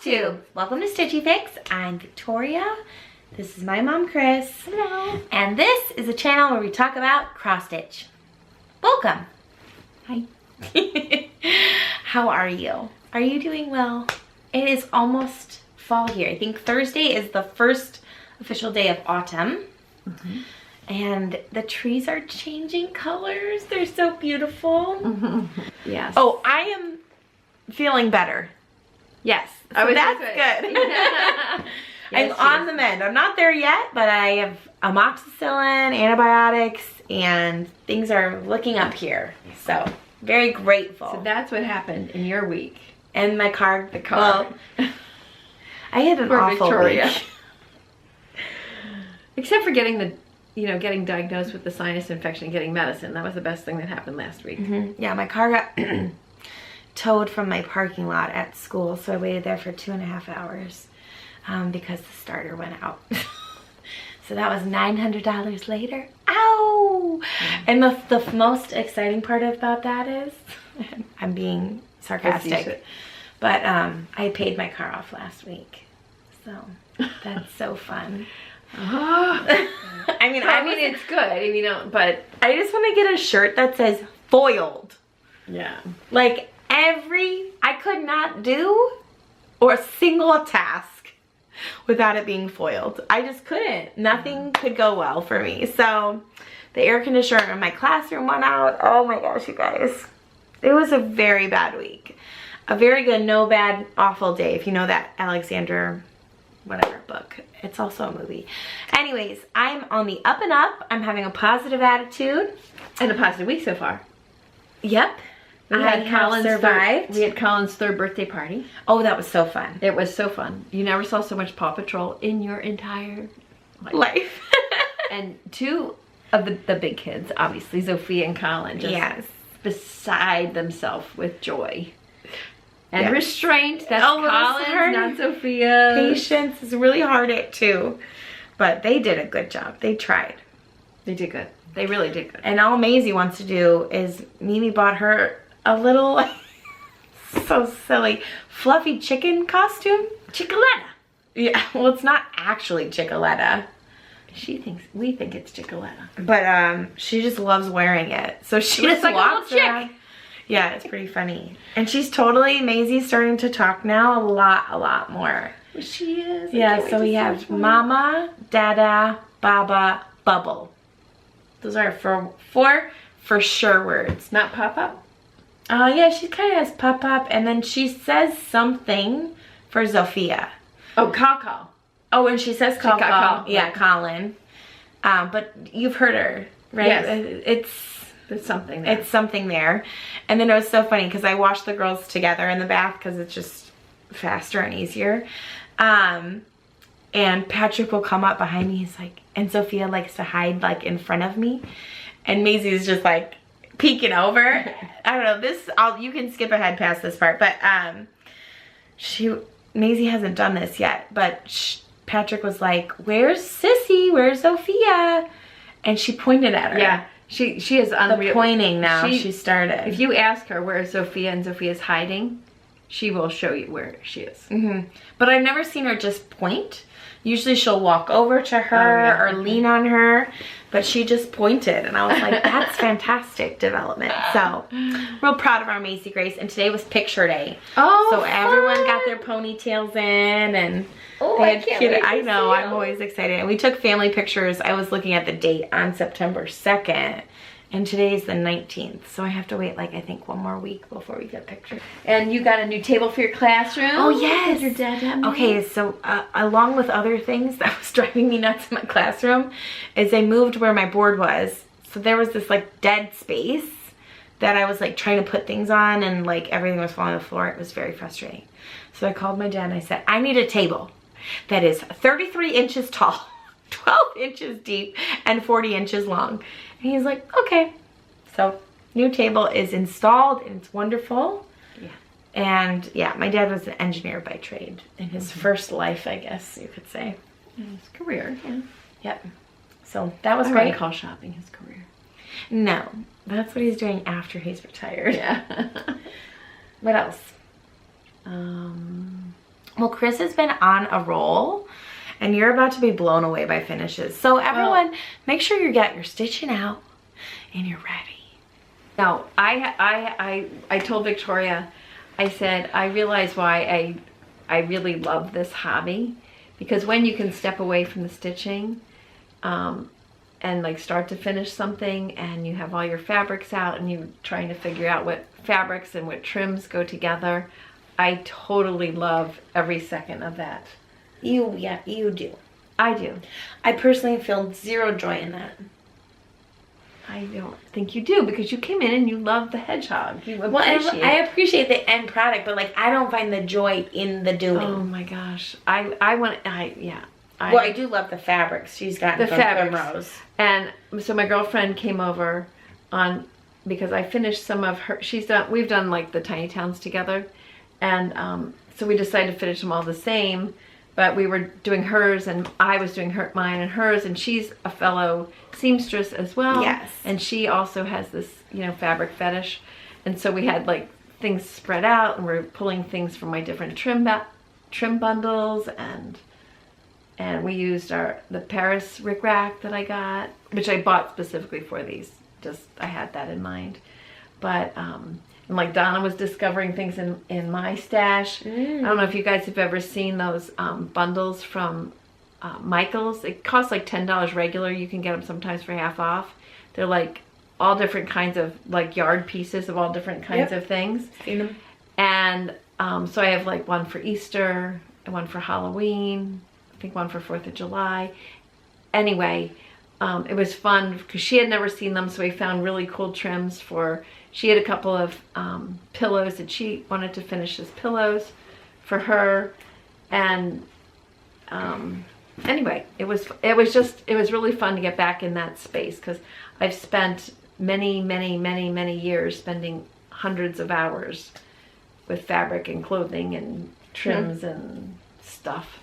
Flosstube. Welcome to Stitchy Fix. I'm Victoria. This is my mom, Chris. Hello. And this is a channel where we talk about cross stitch. Welcome. Hi. How are you? Are you doing well? It is almost fall here. I think Thursday is the first official day of autumn. Mm-hmm. And the trees are changing colors. They're so beautiful. Mm-hmm. Yes. Oh, I am feeling better. Yes, so that's good. Yes, I'm on the mend. I'm not there yet, but I have amoxicillin, antibiotics, and things are looking up here. So very grateful. So that's what happened in your week. And my car. The car. Well, I had an Poor awful Victoria. week. Except for getting getting diagnosed with the sinus infection and getting medicine. That was the best thing that happened last week. Mm-hmm. Yeah, my car got towed from my parking lot at school, so I waited there for 2.5 hours because the starter went out. So that was $900 later. Ow! Yeah. And the most exciting part about that is, I'm being sarcastic, but I paid my car off last week, so that's so fun. Oh. I mean, it's good. I mean, but I just want to get a shirt that says foiled. Yeah. Like I could not do or a single task without it being foiled. I just couldn't. Nothing could go well for me. So the air conditioner in my classroom went out. Oh my gosh, you guys. It was a very bad week. A very good, no bad, awful day. If you know that Alexander whatever book. It's also a movie. Anyways, I'm on the up and up. I'm having a positive attitude. And a positive week so far. Yep. We had Colin's third birthday party. Oh, that was so fun. It was so fun. You never saw so much Paw Patrol in your entire life. And two of the big kids, obviously, Sophia and Colin, just beside themselves with joy. And restraint, that's Colin, not Sophia. Patience is really hard at too. But they did a good job. They tried. They did good. They really did good. And all Maisie wants to do is, Mimi bought her a little, so silly, fluffy chicken costume. Chickaletta. Yeah, well, it's not actually Chickaletta. We think it's Chickaletta. But she just loves wearing it. So she just like walks a little around. Yeah, it's pretty funny. And she's totally, Maisie's starting to talk now a lot more. She is. Yeah, so we have Mama, Dada, Baba, Bubble. Those are four for sure words. Not pop-up? Yeah, she kind of has pop-up, and then she says something for Sophia. Oh, Caw-Caw. Oh, and she says Caw-Caw. Yeah, right. Colin. But you've heard her, right? Yes. There's something there. It's something there. And then it was so funny because I watched the girls together in the bath because it's just faster and easier. And Patrick will come up behind me. He's like, and Sophia likes to hide like in front of me. And Maisie's just like peeking over. I don't know, you can skip ahead past this part. But Maisie hasn't done this yet. But Patrick was like, where's Sissy? Where's Sophia? And she pointed at her. Yeah. She is unreal. The pointing now, she started. If you ask her where is Sophia and Sophia's hiding, she will show you where she is. Mm-hmm. But I've never seen her just point. Usually she'll walk over to her or lean on her, but she just pointed. And I was like, that's fantastic development. So, real proud of our Macy Grace. And today was picture day. Oh, so everyone got their ponytails in and they had cute. I know, I'm always excited. And we took family pictures. I was looking at the date on September 2nd. And today's the 19th, so I have to wait like I think one more week before we get pictures. And you got a new table for your classroom? Oh yes! Your dad had me? Okay, so along with other things that was driving me nuts in my classroom, is I moved where my board was. So there was this like dead space that I was like trying to put things on, and like everything was falling on the floor. It was very frustrating. So I called my dad and I said, I need a table that is 33 inches tall, 12 inches deep, and 40 inches long. And he's like, okay. So new table is installed and it's wonderful. Yeah. And yeah, my dad was an engineer by trade in his first life, I guess you could say. His career, yeah. Yep. So that was I great. wouldn't call shopping his career. No, that's what he's doing after he's retired. Yeah. What else? Well, Chris has been on a roll, and you're about to be blown away by finishes. So everyone, make sure you get your stitching out and you're ready. No, I told Victoria, I said, I realize why I really love this hobby, because when you can step away from the stitching and like start to finish something, and you have all your fabrics out and you're trying to figure out what fabrics and what trims go together, I totally love every second of that. You do. I do. I personally feel zero joy in that. I don't think you do, because you came in and you love the Hedgehog. I appreciate the end product, but like I don't find the joy in the doing. Oh my gosh. I do love the fabrics she's gotten from Rose. And so my girlfriend came over because I finished some of her. We've done like the tiny towns together, and so we decided to finish them all the same. But we were doing hers, and I was doing mine and hers, and she's a fellow seamstress as well. Yes. And she also has this, fabric fetish. And so we had like things spread out, and we're pulling things from my different trim bundles, and we used the Paris rickrack that I got, which I bought specifically for these. Just I had that in mind. But and like Donna was discovering things in my stash. I don't know if you guys have ever seen those bundles from Michael's. It costs like $10 regular. You can get them sometimes for half off. They're like all different kinds of like yard pieces of all different kinds of things. Seen them. And so I have like one for Easter and one for Halloween. I think one for 4th of July. Anyway, it was fun because she had never seen them, so we found really cool trims for. She had a couple of pillows that she wanted to finish as pillows for her, and anyway, it was really fun to get back in that space, because I've spent many years spending hundreds of hours with fabric and clothing and trims and stuff.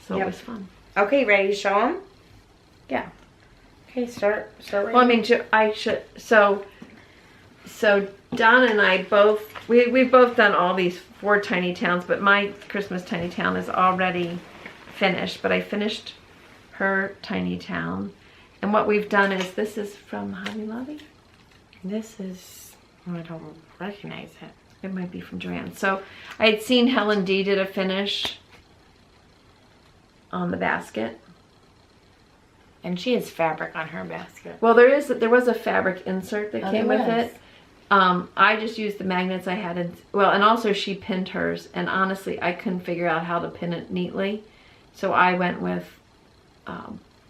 So it was fun. Okay, ready to show them? Yeah. Okay, start right. Well, I mean, I should. So Donna and I we've both done all these 4 tiny towns, but my Christmas tiny town is already finished. But I finished her tiny town, and what we've done is, this is from Hobby Lobby. This is, I don't recognize it. It might be from Joanne. So I had seen Helen D did a finish on the basket. And she has fabric on her basket. Well, there was a fabric insert that came with it. I just used the magnets I had, and also she pinned hers, and honestly I couldn't figure out how to pin it neatly, so I went with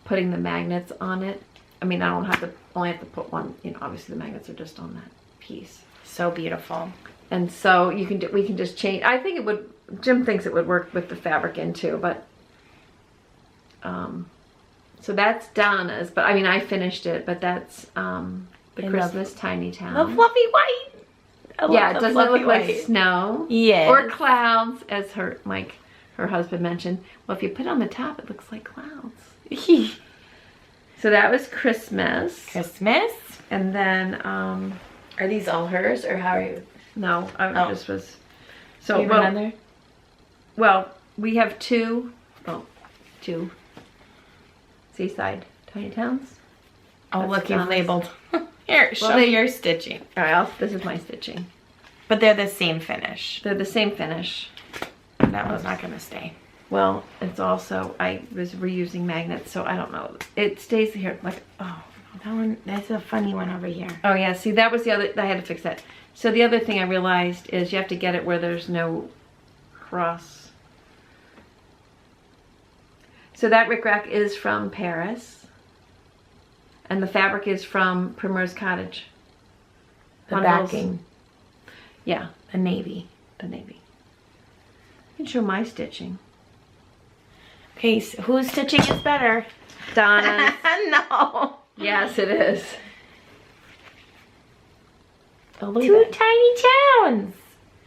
putting the magnets on it. I mean, I only have to put one, obviously the magnets are just on that piece. So beautiful. And so we can just change. I think it would, Jim thinks it would work with the fabric in too, but so that's Donna's, but I mean I finished it, but that's the Christmas tiny town. The fluffy white. Yeah, it doesn't look like snow. Yeah. Or clouds, as her husband mentioned. Well, if you put it on the top, it looks like clouds. So that was Christmas. And then are these all hers, or how are you? No, I just was. So you have another? Well, we have two seaside tiny towns. Oh, That's look, you've Donna's. labeled. Here, show me your stitching. All right, this is my stitching. But they're the same finish. They're the same finish. That was not going to stay. Well, it's also, I was reusing magnets, so I don't know. It stays here like, oh. That's a funny one over here. Oh yeah, see that was the other, I had to fix that. So the other thing I realized is you have to get it where there's no cross. So that rickrack is from Paris. And the fabric is from Primrose Cottage. The Bundles. backing. Yeah. The navy. The navy. I can show my stitching. Okay, so whose stitching is better? Donna's. No. Yes, it is. Oh, two tiny towns.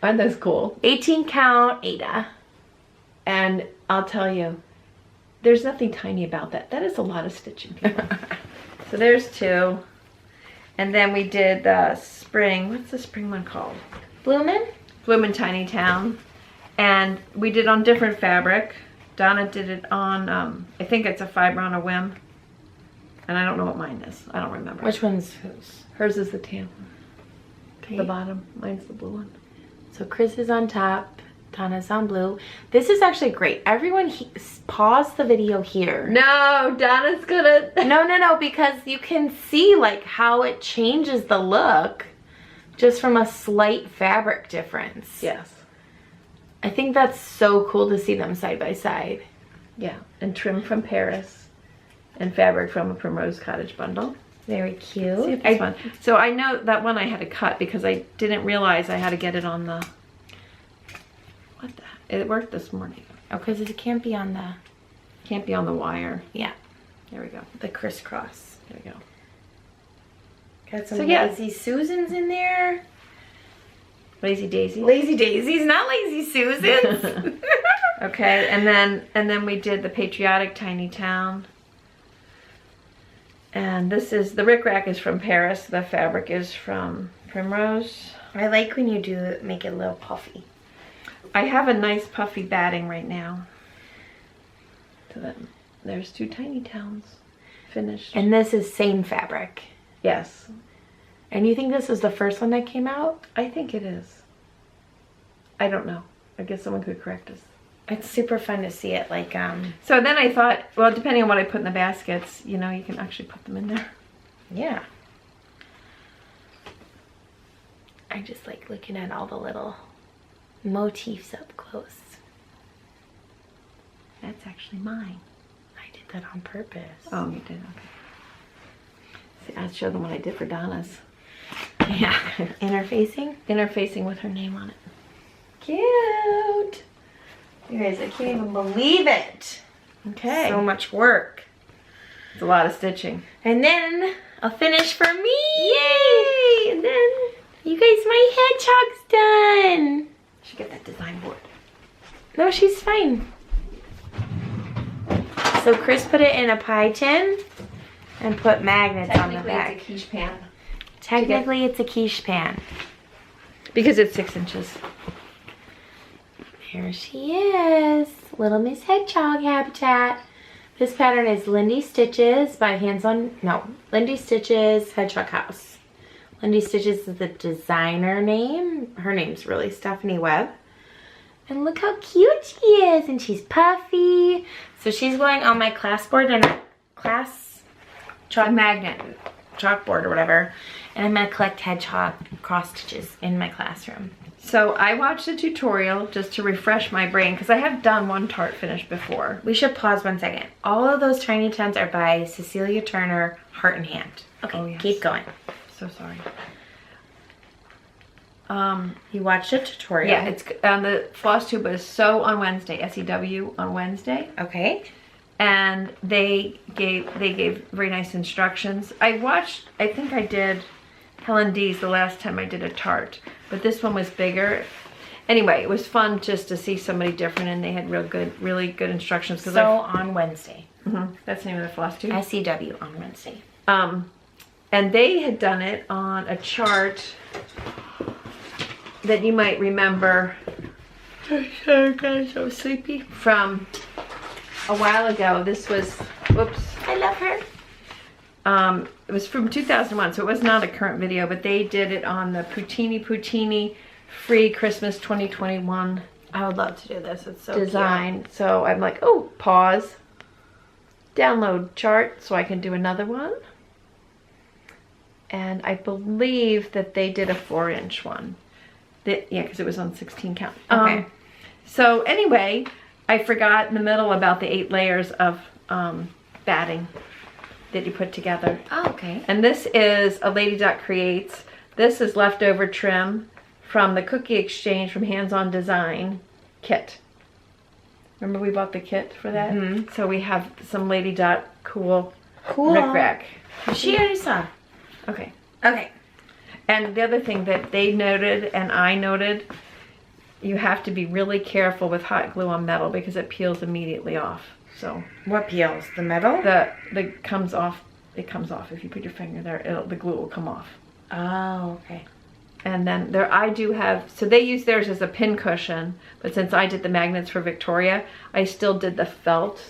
Aren't those cool? 18 count Ada. And I'll tell you, there's nothing tiny about that. That is a lot of stitching, people. So there's two. And then we did the spring. What's the spring one called? Bloomin'? Bloomin' Tiny Town. And we did on different fabric. Donna did it on, I think it's a fiber on a whim. And I don't know what mine is. I don't remember. Which one's whose? Hers is the tan. Okay. The bottom. Mine's the blue one. So Chris is on top. Donna's on blue. This is actually great. Everyone pause the video here. No, Donna's gonna... No, because you can see like how it changes the look just from a slight fabric difference. Yes. I think that's so cool to see them side by side. Yeah, and trim from Paris and fabric from a Primrose Cottage bundle. Very cute. See if it's fun. So I know that one I had to cut because I didn't realize I had to get it on the... What the... It worked this morning. Oh, because it can't be on the... Can't be on the wire. Yeah. There we go. The crisscross. There we go. Got some Lazy Susans in there. Lazy Daisy. Lazy Daisies, not Lazy Susans. Okay, and then we did the Patriotic Tiny Town. And this is, the rickrack is from Paris. The fabric is from Primrose. I like when you do make it a little puffy. I have a nice puffy batting right now. So that there's 2 tiny towns finished. And this is same fabric. Yes. And you think this is the first one that came out? I think it is. I don't know. I guess someone could correct us. It's super fun to see it like So then I thought, well, depending on what I put in the baskets, you know, you can actually put them in there. Yeah. I just like looking at all the little motifs up close. That's actually mine. I did that on purpose. Oh, you did? Okay. See, I'll show them what I did for Donna's. Yeah. Interfacing? Interfacing with her name on it. Cute. You guys, I can't even believe it. Okay. So much work. It's a lot of stitching. And then a finish for me. Yay! And then you guys, my hedgehog's done. Should get that design board. No, she's fine. So Chris put it in a pie tin and put magnets on the back. It's a quiche pan. Technically, it's a quiche pan. Because it's 6 inches. There she is. Little Miss Hedgehog habitat. This pattern is Lindy Stitches by Lindy Stitches Hedgehog House. Lindy Stitches is the designer name. Her name's really Stephanie Webb. And look how cute she is. And she's puffy. So she's going on my class board and chalkboard or whatever. And I'm going to collect hedgehog cross stitches in my classroom. So I watched a tutorial just to refresh my brain because I have done one tart finish before. We should pause 1 second. All of those tiny tons are by Cecilia Turner, Heart and Hand. Okay, oh, yes. Keep going. So sorry. You watched a tutorial. Yeah, it's the Flosstube is Sew on Wednesday, SEW on Wednesday. Okay. And they gave very nice instructions. I think I did Helen D's the last time I did a tart, but this one was bigger. Anyway, it was fun just to see somebody different, and they had really good instructions. So on Wednesday. Mm-hmm. That's the name of the Flosstube. SEW on Wednesday. And they had done it on a chart that you might remember. Sorry guys, I was sleepy. From a while ago. This was, whoops. I love her. It was from 2001, so it was not a current video, but they did it on the Poutini Free Christmas 2021. I would love to do this. It's so design. cute. So I'm like, oh, pause. Download chart so I can do another one. And I believe that they did a 4-inch one. Yeah, because it was on 16 count. Okay. So anyway, I forgot in the middle about the 8 layers of batting that you put together. Oh, okay. And this is a Lady Dot Creates. This is leftover trim from the Cookie Exchange from Hands On Design kit. Remember we bought the kit for that? Mm-hmm. So we have some Lady Dot cool rickrack. She already saw. Okay. Okay. And the other thing that they noted and I noted, you have to be really careful with hot glue on metal because it peels immediately off. So what peels? The metal? the comes off. It comes off if you put your finger there. The glue will come off. Oh, okay. And then I do have, so they use theirs as a pin cushion, but since I did the magnets for Victoria, I still did the felt.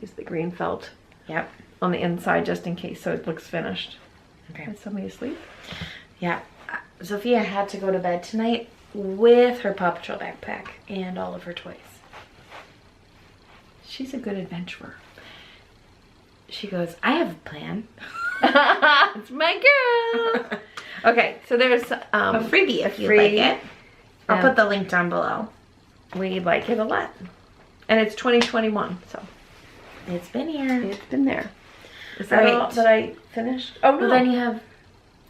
Use the green felt. Yep. On the inside just in case, so it looks finished. Okay. Is somebody asleep? Yeah. Sophia had to go to bed tonight with her Paw Patrol backpack and all of her toys. She's a good adventurer. She goes, I have a plan. It's my girl. Okay, so there's a freebie if you like it. I'll put the link down below. We like it a lot. And it's 2021, so. It's been here. It's been there. Is that all that I finished? Oh, no. Well, then you have...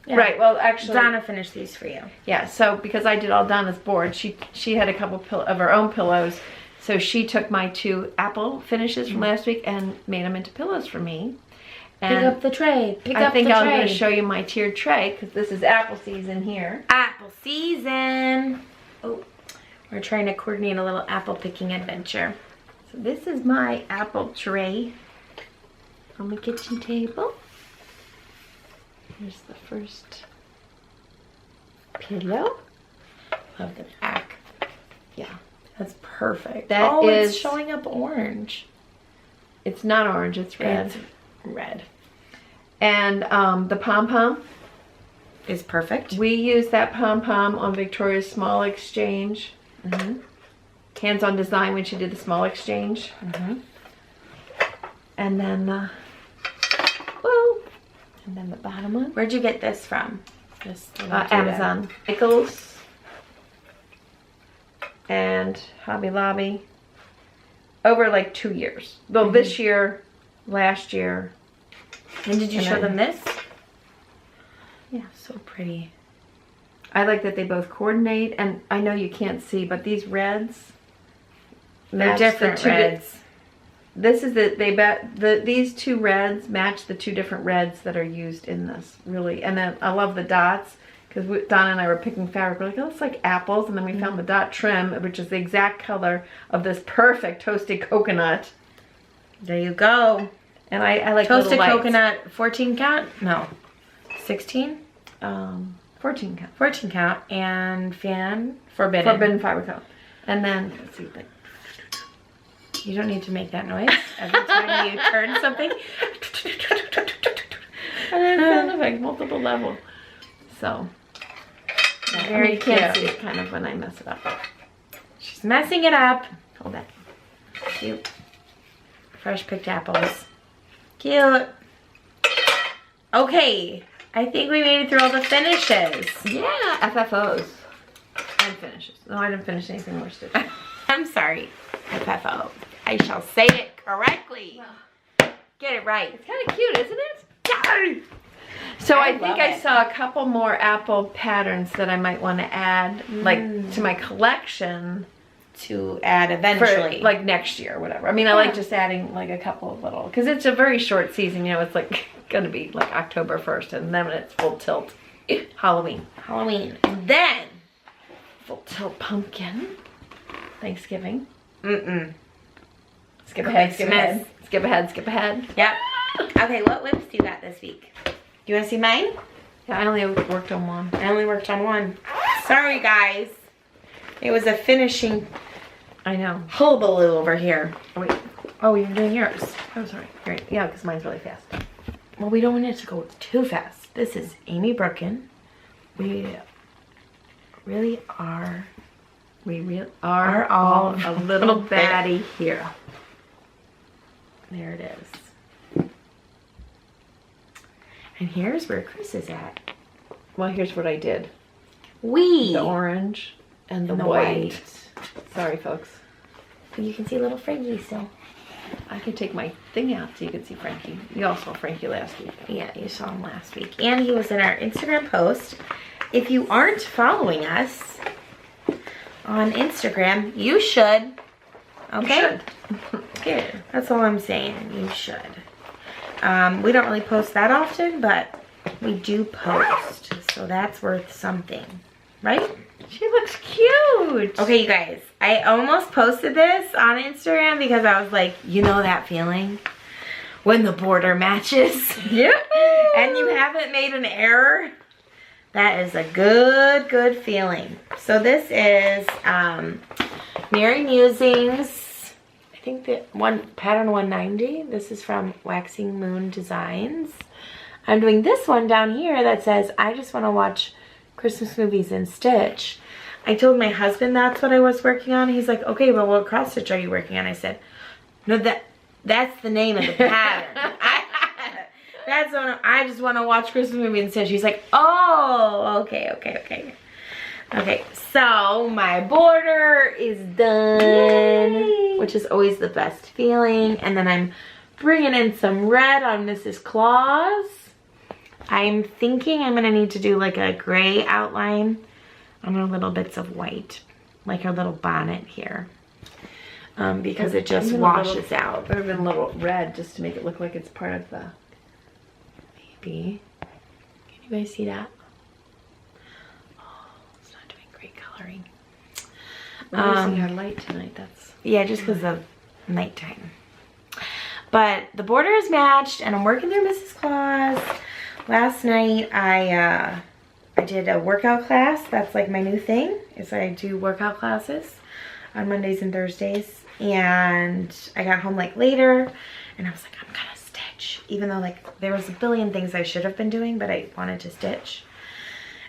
Yeah. Right, well, actually... Donna finished these for you. Yeah, so because I did all Donna's board, she had a couple of her own pillows. So she took my 2 apple finishes from last week and made them into pillows for me. And pick up the tray. I think I'm going to show you my tiered tray because this is apple season here. Apple season. Oh, we're trying to coordinate a little apple picking adventure. So this is my apple tray on the kitchen table. Here's the first pillow. Love the back. Yeah. That's perfect. That is showing up orange. It's not orange, it's red. It's red. And the pom-pom is perfect. We use that pom-pom on Victoria's small exchange. Hands-on design when she did the small exchange. And then and then the bottom one. Where'd you get this from? Amazon. Pickles. And Hobby Lobby over like 2 years. Though this year, last year. And did you show them this? Yeah, so pretty. I like that they both coordinate, and I know you can't see, but these reds, they're different reds. This is these 2 reds match the 2 different reds that are used in this, really. And then I love the dots. Because Donna and I were picking fabric, we're like, oh, it's like apples. And then we found the dot trim, which is the exact color of this perfect toasted coconut. There you go. And I like toasted coconut, 14 count? No, 16? 14 count. 14 count. And forbidden. Forbidden fiber count. And then, let's see. You don't need to make that noise every time you turn something. And then sound effect, multiple level. So. Very you can't see it kind of when I mess it up. She's messing it up. Hold that. Cute. Fresh picked apples. Cute. Okay. I think we made it through all the finishes. Yeah, FFOs. And finishes. No, I didn't finish anything more Stitch. I'm sorry. FFO. I shall say it correctly. Well, get it right. It's kind of cute, isn't it? Yeah. So I think I saw a couple more apple patterns that I might want to add, like to my collection. To add eventually. For, like next year or whatever. I mean, I like just adding like a couple of little, because it's a very short season, you know, it's like going to be like October 1st and then it's full tilt. Halloween. And then full tilt pumpkin. Thanksgiving. Skip ahead. Yep. Okay, what whips do you got this week? Do you want to see mine? Yeah, I only worked on one. I only worked on one. Sorry, guys. It was a finishing... I know. Hullabaloo over here. Oh, wait. Oh, you're doing yours. Oh, sorry. Great. Yeah, because mine's really fast. Well, we don't want it to go too fast. This is Amy Brooken. We really are all a little baddie here. There it is. And here's where Chris is at. Well, here's what I did. The orange and the white. Sorry, folks. But you can see little Frankie still. I can take my thing out so you can see Frankie. You all saw Frankie last week. Yeah, you saw him last week. And he was in our Instagram post. If you aren't following us on Instagram, you should. Okay? You should. That's all I'm saying. You should. We don't really post that often, but we do post. So that's worth something. Right? She looks cute. Okay, you guys. I almost posted this on Instagram because I was like, you know that feeling? When the border matches. Yeah. And you haven't made an error. That is a good feeling. So this is Merry Musings. I think that pattern 190. This is from Waxing Moon Designs. I'm doing this one down here that says, I just want to watch Christmas movies in Stitch. I told my husband that's what I was working on. He's like, okay, well, what cross stitch are you working on? I said, no, that's the name of the pattern. That's what I just want to watch Christmas movies in Stitch. He's like, oh, okay. Okay, so my border is done. Yay. Which is always the best feeling. And then I'm bringing in some red on Mrs. Claus. I'm thinking I'm gonna need to do like a gray outline on her little bits of white, like her little bonnet here, because it just washes out. There would have been a little red just to make it look like it's part of the. Maybe. Can you guys see that? Oh, it's not doing great coloring. We're losing our light tonight. That's yeah, just because of nighttime. But the border is matched, and I'm working through Mrs. Claus. Last night I did a workout class. That's like my new thing, is I do workout classes on Mondays and Thursdays. And I got home like later, and I was like, I'm gonna stitch. Even though like there was a billion things I should have been doing, but I wanted to stitch.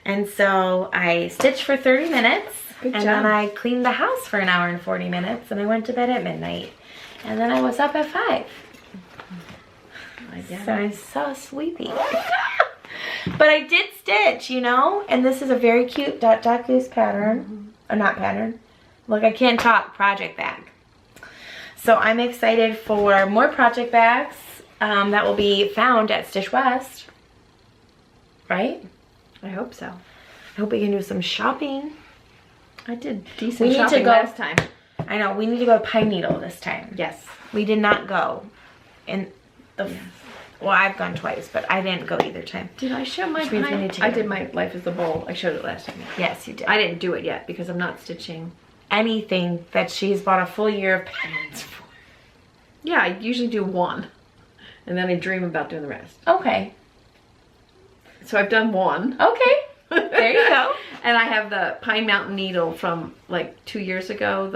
And so I stitched for 30 minutes. Good job. Then I cleaned the house for an hour and 40 minutes, and I went to bed at midnight. And then I was up at 5. So I'm so sleepy. But I did stitch, you know? And this is a very cute dot dot goose pattern. Or not pattern. Look, I can't talk. Project bag. So I'm excited for more project bags that will be found at Stitch West. Right? I hope so. I hope we can do some shopping. I did decent shopping last time. I know. We need to go to Pine Needle this time. Yes. We did not go. And well, I've gone twice, but I didn't go either time. Did I show my pine? I did my Life is a Bowl. I showed it last time. Yes, you did. I didn't do it yet because I'm not stitching anything that she's bought a full year of patterns for. Yeah, I usually do one, and then I dream about doing the rest. Okay. So I've done one. Okay. There you go. And I have the Pine Mountain Needle from like 2 years ago,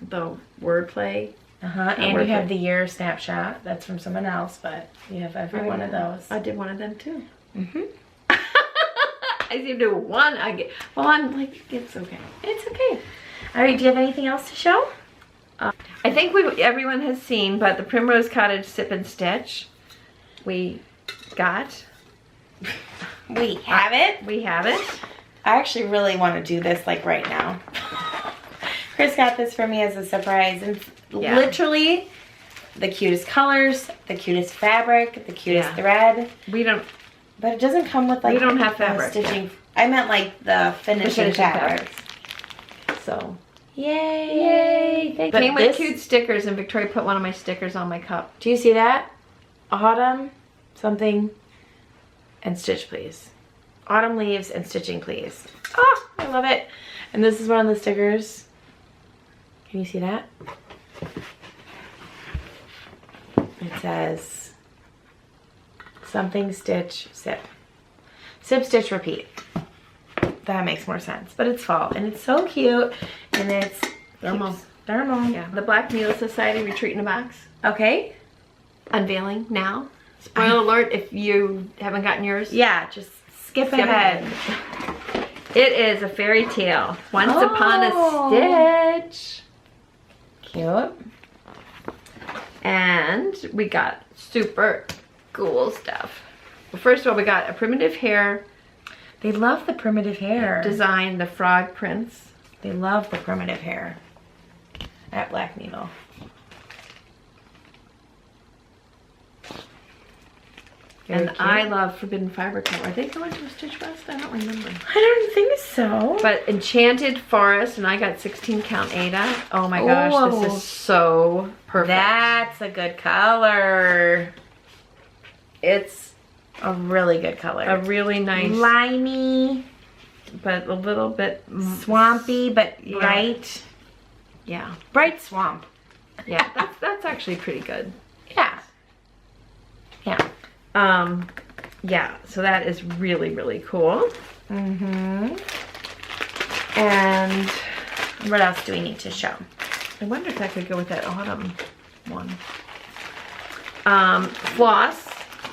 the wordplay. And you have the year snapshot. That's from someone else, but you have every one of those. I did one of them too. I seem to do one. I'm like, it's okay. It's okay. All right, do you have anything else to show? I think everyone has seen, but the Primrose Cottage Sip and Stitch, we got. We have it. We have it. I actually really want to do this like right now. Chris got this for me as a surprise, and literally the cutest colors, the cutest fabric, the cutest thread. We don't, but it doesn't come with like. We don't have fabric stitching. I meant like the finishing fabric. So, yay! They came with cute stickers, and Victoria put one of my stickers on my cup. Do you see that? Autumn, something, and stitch please. Autumn leaves and stitching please. Oh, I love it. And this is one of the stickers. Can you see that? It says something stitch sip. Sip stitch repeat. That makes more sense. But it's fall and it's so cute, and it's thermal. Thermal. Yeah. The Black Needle Society Retreat in a Box. Okay. Unveiling now. Spoiler alert if you haven't gotten yours. Yeah, just skip ahead. It is a fairy tale. Once upon a stitch. Cute. And we got super cool stuff. Well, first of all, we got a primitive hair. They love the primitive hair. Design, the frog prints. They love the primitive hair at Black Needle. And I love Forbidden Fiber color. Are they going to a Stitch West? I don't remember. I don't think so. But Enchanted Forest, and I got 16 count Ada. Oh my gosh, this is so perfect. That's a good color. It's a really good color. A really nice. Limey. But a little bit swampy, but bright. Yeah. Bright swamp. Yeah, that's actually pretty good. Yeah. Yeah. Yeah, so that is really, really cool. Mm-hmm. And what else do we need to show? I wonder if that could go with that autumn one. Floss.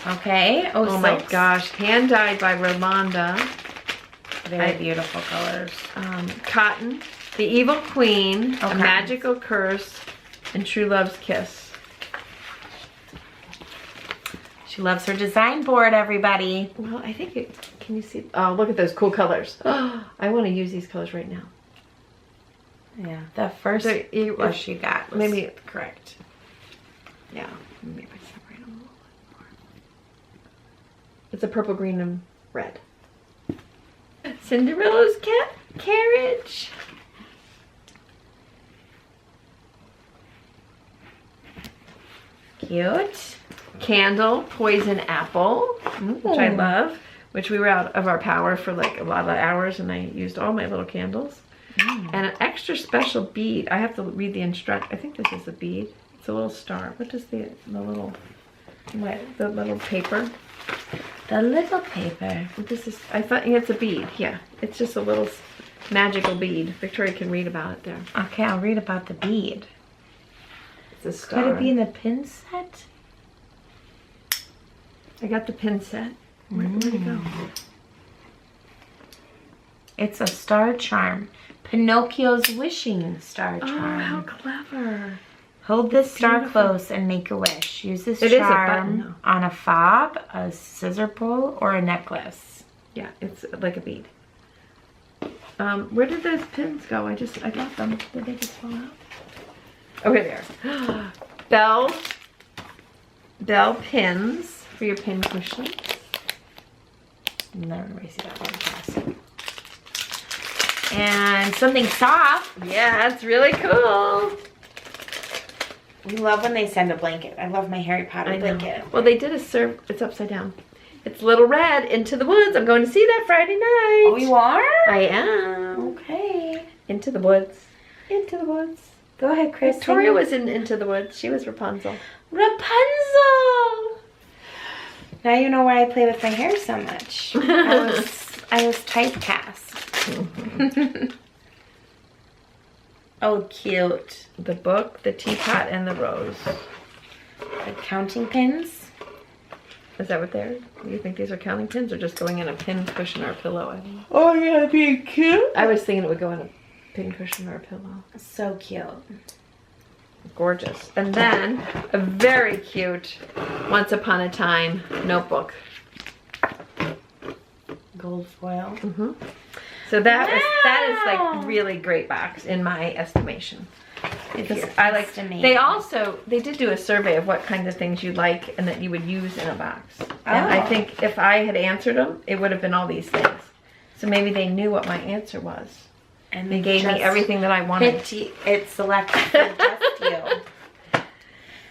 Okay. Oh my gosh. Hand dyed by Rolanda. Very beautiful colors. Cotton. The Evil Queen. Okay. A Magical Curse. And True Love's Kiss. She loves her design board, everybody. Well, I think it, can you see? Oh, look at those cool colors. Oh, I want to use these colors right now. Yeah. The first blush you got was maybe correct. Yeah. Maybe I separate them a little bit more. It's a purple, green, and red. Cinderella's carriage. Cute. Candle, Poison Apple, which I love. Which we were out of our power for like a lot of hours, and I used all my little candles. And an extra special bead. I have to read the I think this is a bead. It's a little star. What does the little paper? The little paper. This is, I thought it's a bead. Yeah, it's just a little magical bead. Victoria can read about it there. Okay, I'll read about the bead. It's a star. Could it be in the pin set? I got the pin set. Where'd it go? It's a star charm. Pinocchio's wishing star charm. Oh, how clever. Hold this star close and make a wish. Use this It is a charm button, on a fob, a scissor pull, or a necklace. Yeah, it's like a bead. Where did those pins go? I got them. Did they just fall out? Okay, there. Bell pins for your pin cushions. Never really see that one pass. And something soft. Yeah, it's really cool. We love when they send a blanket. I love my Harry Potter blanket. Well, they did it's upside down. It's Little Red, Into the Woods. I'm going to see that Friday night. Oh, you are? I am. Okay. Into the Woods. Into the Woods. Go ahead, Chris. Victoria was in Into the Woods. She was Rapunzel. Rapunzel! Now you know why I play with my hair so much. I was typecast. Oh, cute. The book, the teapot, and the rose. The counting pins. Is that what they're? Do you think these are counting pins or just going in a pin cushion or a pillow? I don't know. Oh, yeah, being cute. I was thinking it would go in a pin cushion or a pillow. So cute. Gorgeous. And then a very cute Once Upon a Time notebook. Gold foil. Mm-hmm. So that is like really great box in my estimation. I like. They did do a survey of what kinds of things you like and that you would use in a box. And I think if I had answered them, it would have been all these things. So maybe they knew what my answer was. And they gave me everything that I wanted. It's selected for just you.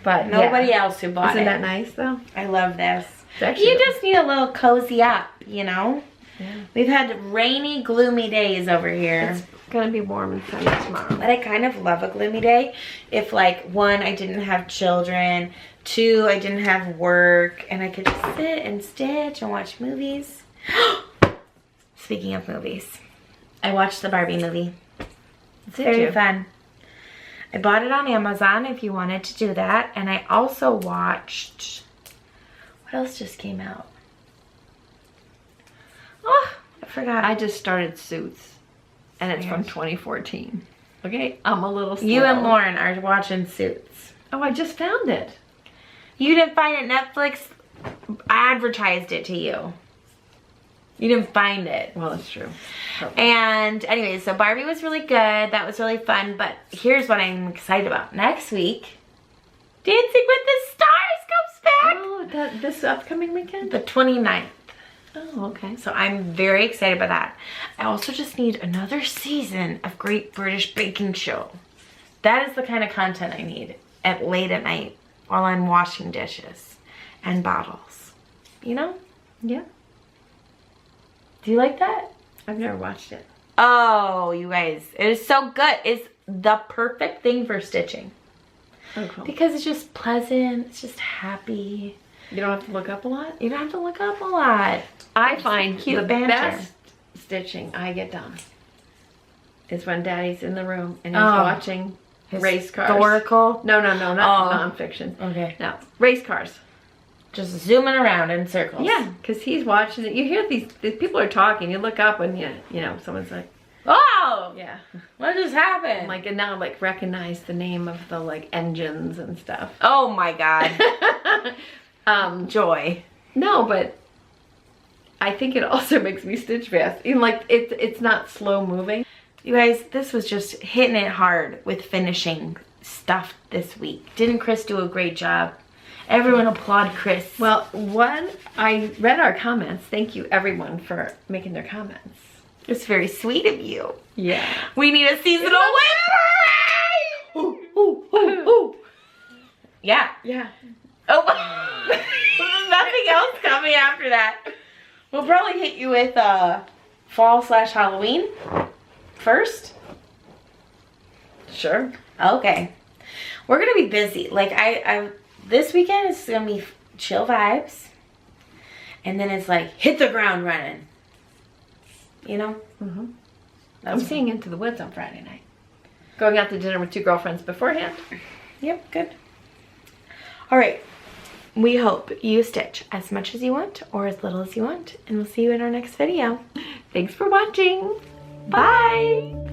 But nobody else who bought it. Isn't that nice though? I love this. You just need a little cozy up, you know? Yeah. We've had rainy, gloomy days over here. It's gonna be warm and sunny tomorrow. But I kind of love a gloomy day. If like 1, I didn't have children, 2, I didn't have work, and I could just sit and stitch and watch movies. Speaking of movies, I watched the Barbie movie. It's very fun. I bought it on Amazon if you wanted to do that. And I also watched, what else just came out? Oh, I forgot. I just started Suits, and it's from 2014. Okay, I'm a little slow. You and Lauren are watching Suits. Oh, I just found it. You didn't find it. Netflix advertised it to you. You didn't find it. Well, it's true. Probably. And anyways, so Barbie was really good. That was really fun. But here's what I'm excited about. Next week, Dancing with the Stars comes back. Oh, this upcoming weekend? The 29th. Oh, okay. So I'm very excited about that. I also just need another season of Great British Baking Show. That is the kind of content I need late at night while I'm washing dishes and bottles. You know? Yeah. Do you like that? I've never watched it. Oh, you guys. It is so good. It's the perfect thing for stitching. Oh, cool. Because it's just pleasant. It's just happy. You don't have to look up a lot? You don't have to look up a lot. I find cute the banter. best stitching I get done is when Daddy's in the room and he's watching race cars. Historical? No, not nonfiction. Okay. No, race cars. Just zooming around in circles. Yeah, because he's watching it. You hear these people are talking. You look up and you know, someone's like, oh! yeah. What just happened? Like, and now like recognize the name of the like engines and stuff. Oh my God. Joy. No, but I think it also makes me stitch fast. Even like it's not slow moving. You guys, this was just hitting it hard with finishing stuff this week. Didn't Chris do a great job? Everyone applaud Chris. Well, one, I read our comments. Thank you everyone for making their comments. It's very sweet of you. Yeah. We need a seasonal win! Ooh, ooh, ooh, ooh. Yeah. Yeah. Oh, there's nothing else coming after that. We'll probably hit you with fall/Halloween first. Sure. Okay. We're gonna be busy. Like I this weekend is gonna be chill vibes, and then it's like hit the ground running. You know. Mm-hmm. I'm seeing Into the Woods on Friday night. Going out to dinner with 2 girlfriends beforehand. Yep. Good. All right. We hope you stitch as much as you want or as little as you want, and we'll see you in our next video. Thanks for watching. Bye.